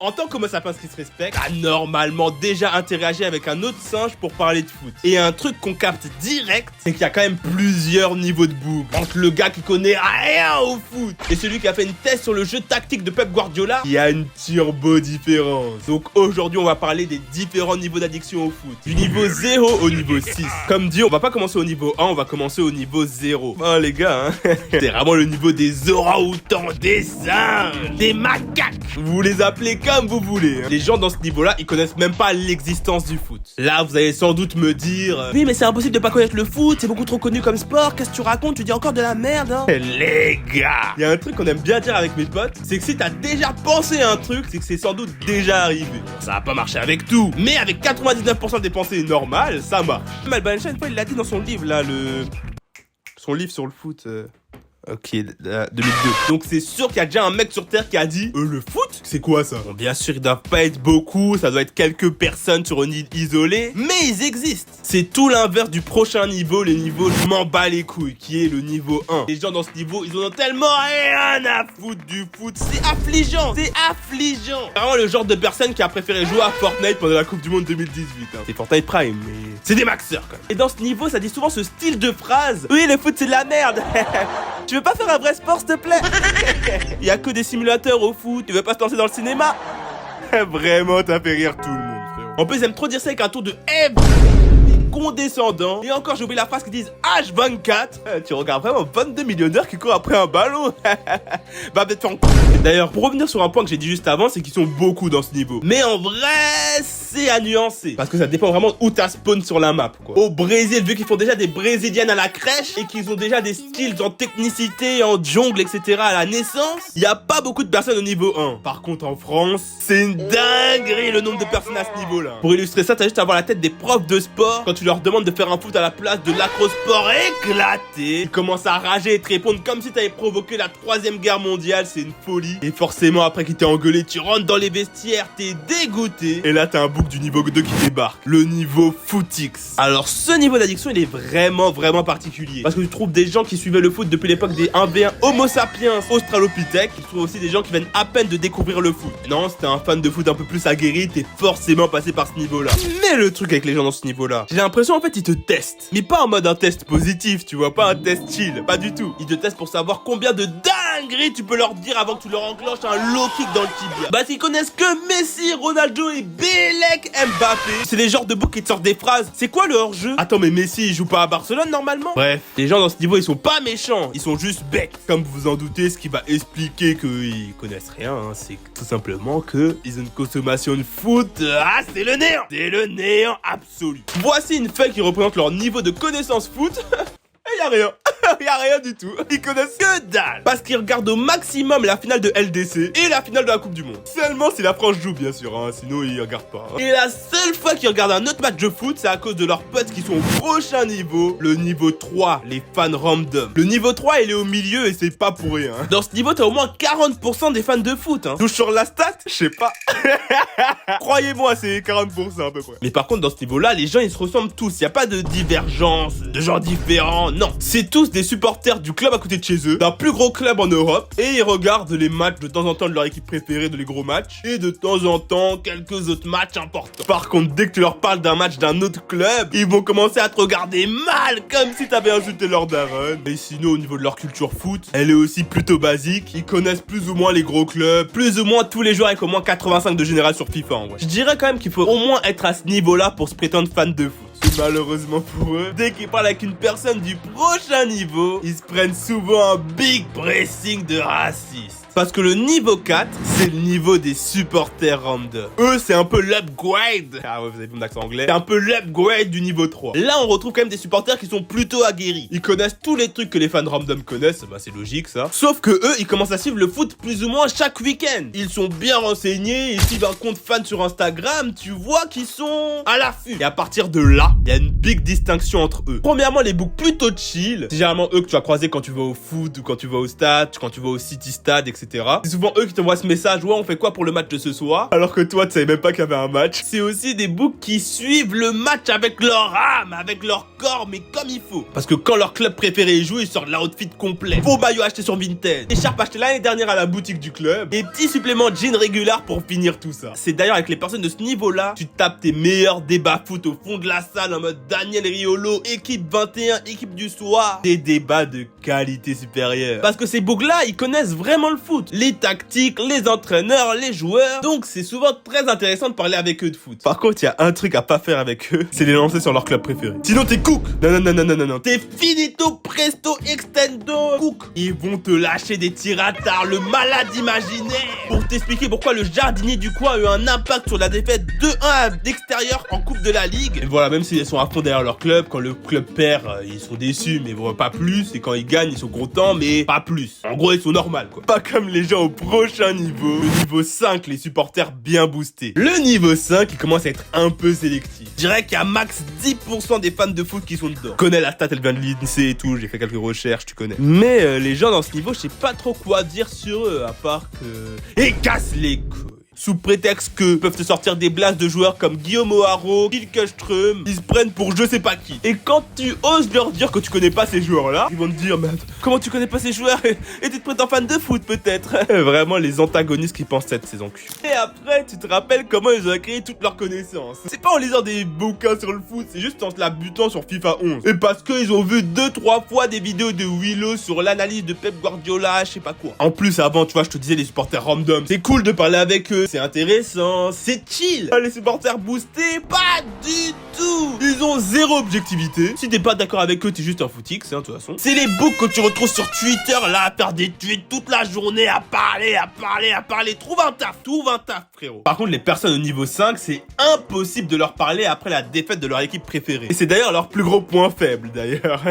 En tant qu'homo sapiens qui se respecte, t'as normalement déjà interagi avec un autre singe pour parler de foot. Et un truc qu'on capte direct, c'est qu'il y a quand même plusieurs niveaux de boob. Entre le gars qui connaît rien au foot et celui qui a fait une thèse sur le jeu tactique de Pep Guardiola, il y a une turbo différence. Donc aujourd'hui, on va parler des différents niveaux d'addiction au foot. Du niveau 0 au niveau 6. Comme dit, on va pas commencer au niveau 1, on va commencer au niveau 0. Oh les gars, hein. C'est vraiment le niveau des orang-outans, des singes, des macaques. Vous les appelez comme vous voulez, hein. Les gens dans ce niveau-là, ils connaissent même pas l'existence du foot. Là, vous allez sans doute me dire oui, mais c'est impossible de pas connaître le foot, c'est beaucoup trop connu comme sport, qu'est-ce que tu racontes, tu dis encore de la merde, hein. Les gars, il y a un truc qu'on aime bien dire avec mes potes, c'est que si t'as déjà pensé à un truc, c'est que c'est sans doute déjà arrivé. Ça va pas marcher avec tout, mais avec 99% des pensées normales, ça marche. Alban Einstein, une fois, il l'a dit dans son livre, là, son livre sur le foot. Ok, 2002. Donc c'est sûr qu'il y a déjà un mec sur Terre qui a dit le foot? C'est quoi ça? Bon, bien sûr, ils doivent pas être beaucoup, ça doit être quelques personnes sur une île isolée, mais ils existent. C'est tout l'inverse du prochain niveau, le niveau je m'en bats les couilles, qui est le niveau 1. Les gens dans ce niveau, ils en ont tellement rien à foutre du foot. C'est affligeant, c'est affligeant. C'est vraiment le genre de personne qui a préféré jouer à Fortnite pendant la Coupe du Monde 2018. Hein. C'est Fortnite Prime, mais c'est des maxeurs quand même. Et dans ce niveau, ça dit souvent ce style de phrase. Oui, le foot c'est de la merde. Tu veux pas faire un vrai sport, s'il te plaît? Il y a que des simulateurs au foot. Tu veux pas te lancer dans le cinéma? Vraiment, t'as fait rire tout le monde, frérot. En plus, ils aiment trop dire ça avec un tour de condescendant. Et encore, j'ai oublié la phrase qui disent H24. Tu regardes vraiment 22 millionnaires qui courent après un ballon. Va peut-être faire en... D'ailleurs, pour revenir sur un point que j'ai dit juste avant, c'est qu'ils sont beaucoup dans ce niveau. Mais en vrai, c'est à nuancer. Parce que ça dépend vraiment où t'as spawn sur la map, quoi. Au Brésil, vu qu'ils font déjà des brésiliennes à la crèche et qu'ils ont déjà des skills en technicité, en jungle, etc. à la naissance, il y a pas beaucoup de personnes au niveau 1. Par contre, en France, c'est une dinguerie le nombre de personnes à ce niveau-là. Pour illustrer ça, t'as juste à voir la tête des profs de sport quand tu leur demandes de faire un foot à la place de l'acrosport éclaté. Ils commencent à rager et te répondre comme si t'avais provoqué la 3ème guerre mondiale, c'est une folie. Et forcément, après qu'il t'ait engueulé, tu rentres dans les vestiaires, t'es dégoûté. Et là, t'as un bouc du niveau 2 qui débarque, le niveau footix. Alors, ce niveau d'addiction, il est vraiment particulier. Parce que tu trouves des gens qui suivaient le foot depuis l'époque des 1v1 Homo sapiens Australopithèque. Tu trouves aussi des gens qui viennent à peine de découvrir le foot. Non, si t'es un fan de foot un peu plus aguerri, t'es forcément passé par ce niveau-là. Mais le truc avec les gens dans ce niveau-là, j'ai l'impression en fait ils te testent. Mais pas en mode un test positif, tu vois, pas un test chill, pas du tout. Ils te testent pour savoir combien de dingueries tu peux leur dire avant que tu leur enclenches un low kick dans le tibia. Bah ils connaissent que Messi, Ronaldo et Belek Mbappé. C'est les genres de boucs qui te sortent des phrases. C'est quoi le hors-jeu? Attends, mais Messi il joue pas à Barcelone normalement? Bref, les gens dans ce niveau ils sont pas méchants, ils sont juste bêtes. Comme vous vous en doutez, ce qui va expliquer qu'ils connaissent rien, hein, c'est tout simplement que ils ont une consommation de foot. Ah, c'est le néant! C'est le néant absolu. Voici une feuille qui représente leur niveau de connaissance foot. Et y'a rien. Y'a rien du tout. Ils connaissent que dalle. Parce qu'ils regardent au maximum la finale de LDC et la finale de la Coupe du Monde. Seulement si la France joue, bien sûr, hein, sinon ils regardent pas. Hein. Et la seule fois qu'ils regardent un autre match de foot, c'est à cause de leurs potes qui sont au prochain niveau, le niveau 3, les fans random. Le niveau 3, il est au milieu et c'est pas pour rien. Hein. Dans ce niveau, t'as au moins 40% des fans de foot. Hein. Touche sur la stat? Je sais pas. Croyez-moi, c'est 40% à peu près. Mais par contre, dans ce niveau-là, les gens, ils se ressemblent tous. Y a pas de divergence, de gens différents. Non, c'est tous des supporters du club à côté de chez eux, d'un plus gros club en Europe, et ils regardent les matchs de temps en temps de leur équipe préférée, de les gros matchs, et de temps en temps quelques autres matchs importants. Par contre, dès que tu leur parles d'un match d'un autre club, ils vont commencer à te regarder mal, comme si t'avais insulté leur daronne. Et sinon, au niveau de leur culture foot, elle est aussi plutôt basique. Ils connaissent plus ou moins les gros clubs, plus ou moins tous les joueurs avec au moins 85 de général sur FIFA en vrai. Je dirais quand même qu'il faut au moins être à ce niveau-là pour se prétendre fan de foot. Malheureusement pour eux, dès qu'ils parlent avec une personne du prochain niveau, ils se prennent souvent un big pressing de racisme. Parce que le niveau 4, c'est le niveau des supporters random. Eux, c'est un peu l'upgrade. Ah ouais, vous avez vu mon accent anglais. C'est un peu l'upgrade du niveau 3. Là, on retrouve quand même des supporters qui sont plutôt aguerris. Ils connaissent tous les trucs que les fans random connaissent. Bah, c'est logique, ça. Sauf que eux, ils commencent à suivre le foot plus ou moins chaque week-end. Ils sont bien renseignés. Ils suivent un compte fan sur Instagram. Tu vois qu'ils sont à l'affût. Et à partir de là, il y a une big distinction entre eux. Premièrement, les books plutôt chill. C'est généralement eux que tu vas croiser quand tu vas au foot ou quand tu vas au stade, quand tu vas au City Stade, etc. etc. C'est souvent eux qui t'envoient ce message, ouais, on fait quoi pour le match de ce soir? Alors que toi, tu savais même pas qu'il y avait un match. C'est aussi des books qui suivent le match avec leur âme, avec leur corps, mais comme il faut. Parce que quand leur club préféré joue, ils sortent l'outfit complet. Faux maillot acheté sur Vinted, écharpe achetée l'année dernière à la boutique du club, et petits suppléments jean régular pour finir tout ça. C'est d'ailleurs avec les personnes de ce niveau-là, tu tapes tes meilleurs débats foot au fond de la salle en mode Daniel Riolo, équipe 21, équipe du soir. Des débats de qualité supérieure. Parce que ces bougs-là, ils connaissent vraiment le foot. Les tactiques, les entraîneurs, les joueurs. Donc c'est souvent très intéressant de parler avec eux de foot. Par contre, il y a un truc à pas faire avec eux, c'est les lancer sur leur club préféré. Sinon t'es cook. Non. T'es finito, presto, extendo, cook. Ils vont te lâcher des tirs à tard, le malade imaginaire. Pour t'expliquer pourquoi le jardinier du coin a eu un impact sur la défaite 2-1 d'extérieur en Coupe de la Ligue. Et voilà, même s'ils sont à fond derrière leur club, quand le club perd, ils sont déçus, mais bon, pas plus. Et quand ils gagnent, ils sont contents, mais pas plus. En gros, ils sont normaux, quoi. Pas comme les gens au prochain niveau. Le niveau 5, les supporters bien boostés. Le niveau 5, il commence à être un peu sélectif. Je dirais qu'il y a max 10% des fans de foot qui sont dedans. Je connais la stat, elle vient de l'INSEE et tout, j'ai fait quelques recherches, tu connais. Mais les gens dans ce niveau, je sais pas trop quoi dire sur eux, à part que... Et casse les couilles. Sous prétexte que peuvent te sortir des blasts de joueurs comme Guillaume O'Haraud, Kilkeström, ils se prennent pour je sais pas qui. Et quand tu oses leur dire que tu connais pas ces joueurs-là, ils vont te dire, mais comment tu connais pas ces joueurs et tu te prétends fan de foot peut-être. Vraiment les antagonistes qui pensent être ces enculés. Et après, tu te rappelles comment ils ont acquis toutes leurs connaissances. C'est pas en lisant des bouquins sur le foot, c'est juste en te la butant sur FIFA 11. Et parce qu'ils ont vu 2-3 fois des vidéos de Willow sur l'analyse de Pep Guardiola, je sais pas quoi. En plus, avant, tu vois, je te disais les supporters random. C'est cool de parler avec eux. C'est intéressant, c'est chill. Les supporters boostés, pas du tout. Ils ont zéro objectivité. Si t'es pas d'accord avec eux, t'es juste un footix, hein, de toute façon. C'est les books que tu retrouves sur Twitter, là, à faire des tweets toute la journée, à parler. Trouve un taf, frérot. Par contre, les personnes au niveau 5, c'est impossible de leur parler après la défaite de leur équipe préférée. Et c'est d'ailleurs leur plus gros point faible, d'ailleurs.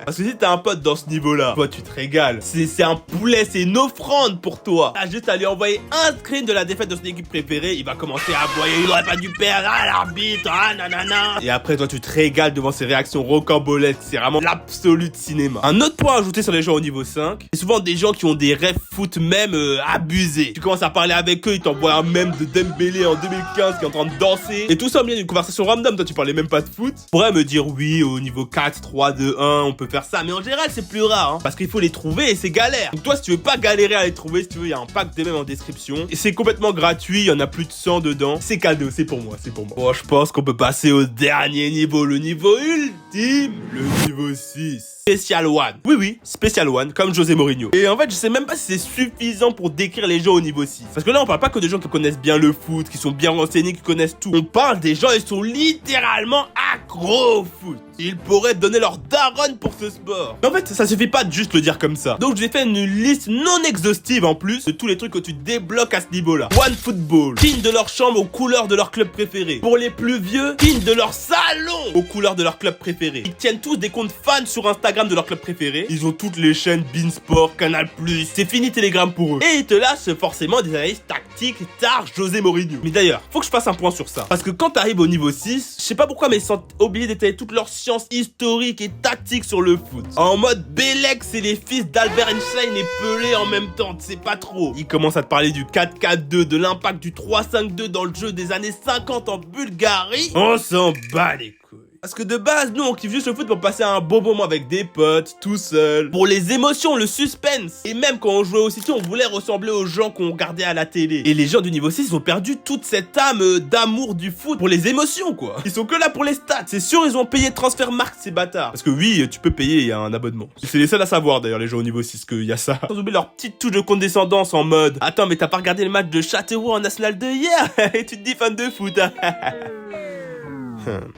Parce que si t'as un pote dans ce niveau-là, toi, tu te régales. C'est un poulet, c'est une offrande pour toi. T'as juste à lui envoyer un screen de la défaite de son équipe préférée, il va commencer à aboyer, il aurait pas dû perdre, l'arbitre, nanana. Et après, toi, tu te régales devant ces réactions rocambolesques, c'est vraiment l'absolu de cinéma. Un autre point à ajouter sur les gens au niveau 5, c'est souvent des gens qui ont des rêves foot même abusés. Tu commences à parler avec eux, ils t'envoient un mème de Dembélé en 2015 qui est en train de danser. Et tout ça au milieu d'une conversation random, toi tu parlais même pas de foot. Tu pourrais me dire oui, au niveau 4, 3, 2, 1, on peut faire ça, mais en général c'est plus rare, hein, parce qu'il faut les trouver et c'est galère. Donc toi, si tu veux pas galérer à les trouver, si tu veux, il y a un pack de mèmes en description. Et c'est complètement gratuit, il y en a plus de 100 dedans. C'est cadeau, c'est pour moi. Bon, je pense qu'on peut passer au dernier niveau, le niveau ultime, le niveau 6. Special One. Oui, Special One, comme José Mourinho. Et en fait, je sais même pas si c'est suffisant pour décrire les gens au niveau 6. Parce que là, on parle pas que de gens qui connaissent bien le foot, qui sont bien renseignés, qui connaissent tout. On parle des gens, ils sont littéralement accros au foot. Ils pourraient donner leur daronne pour ce sport. Mais en fait, ça suffit pas de juste le dire comme ça. Donc, je vais faire une liste non exhaustive en plus de tous les trucs que tu débloques à ce niveau-là. One Football. Pin de leur chambre aux couleurs de leur club préféré. Pour les plus vieux, pin de leur salon aux couleurs de leur club préféré. Ils tiennent tous des comptes fans sur Instagram de leur club préféré. Ils ont toutes les chaînes Beansport, Canal+. C'est fini Telegram pour eux. Et ils te lâchent forcément des analyses tactiques tard José Mourinho. Mais d'ailleurs, faut que je fasse un point sur ça. Parce que quand t'arrives au niveau 6, je sais pas pourquoi, mais ils sont obligés d'étaler toutes leurs sciences historiques et tactiques sur le foot. En mode Bélec, c'est les fils d'Albert Einstein et Pelé en même temps, tu sais pas trop. Ils commencent à te parler du 4-4-2, de l'impact du 3-5-2 dans le jeu des années 50 en Bulgarie. On s'en bat les couilles. Parce que de base, nous, on kiffe juste le foot pour passer un bon moment avec des potes, tout seul. Pour les émotions, le suspense. Et même quand on jouait au City, on voulait ressembler aux gens qu'on regardait à la télé. Et les gens du niveau 6, ils ont perdu toute cette âme d'amour du foot pour les émotions, quoi. Ils sont que là pour les stats. C'est sûr, ils ont payé Transfermarkt, ces bâtards. Parce que oui, tu peux payer, il y a un abonnement. C'est les seuls à savoir, d'ailleurs, les gens au niveau 6, qu'il y a ça. Sans oublier leur petite touche de condescendance en mode: attends, mais t'as pas regardé le match de Châteauroux en National 2 hier? Et tu te dis fan de foot.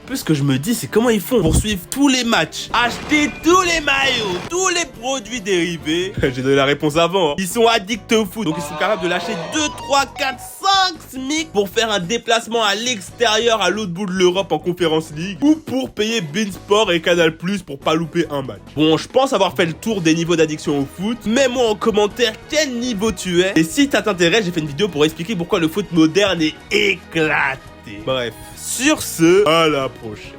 Plus ce que je me dis, c'est comment ils font pour suivre tous les matchs, acheter tous les maillots, tous les produits dérivés. J'ai donné la réponse avant, hein. Ils sont addicts au foot, donc ils sont capables de lâcher 2, 3, 4, 5 SMIC pour faire un déplacement à l'extérieur à l'autre bout de l'Europe en Conference League, ou pour payer Beansport et Canal+ pour pas louper un match. Bon, je pense avoir fait le tour des niveaux d'addiction au foot. Mets-moi en commentaire quel niveau tu es, et si ça t'intéresse, j'ai fait une vidéo pour expliquer pourquoi le foot moderne est éclaté. Bref, sur ce, à la prochaine.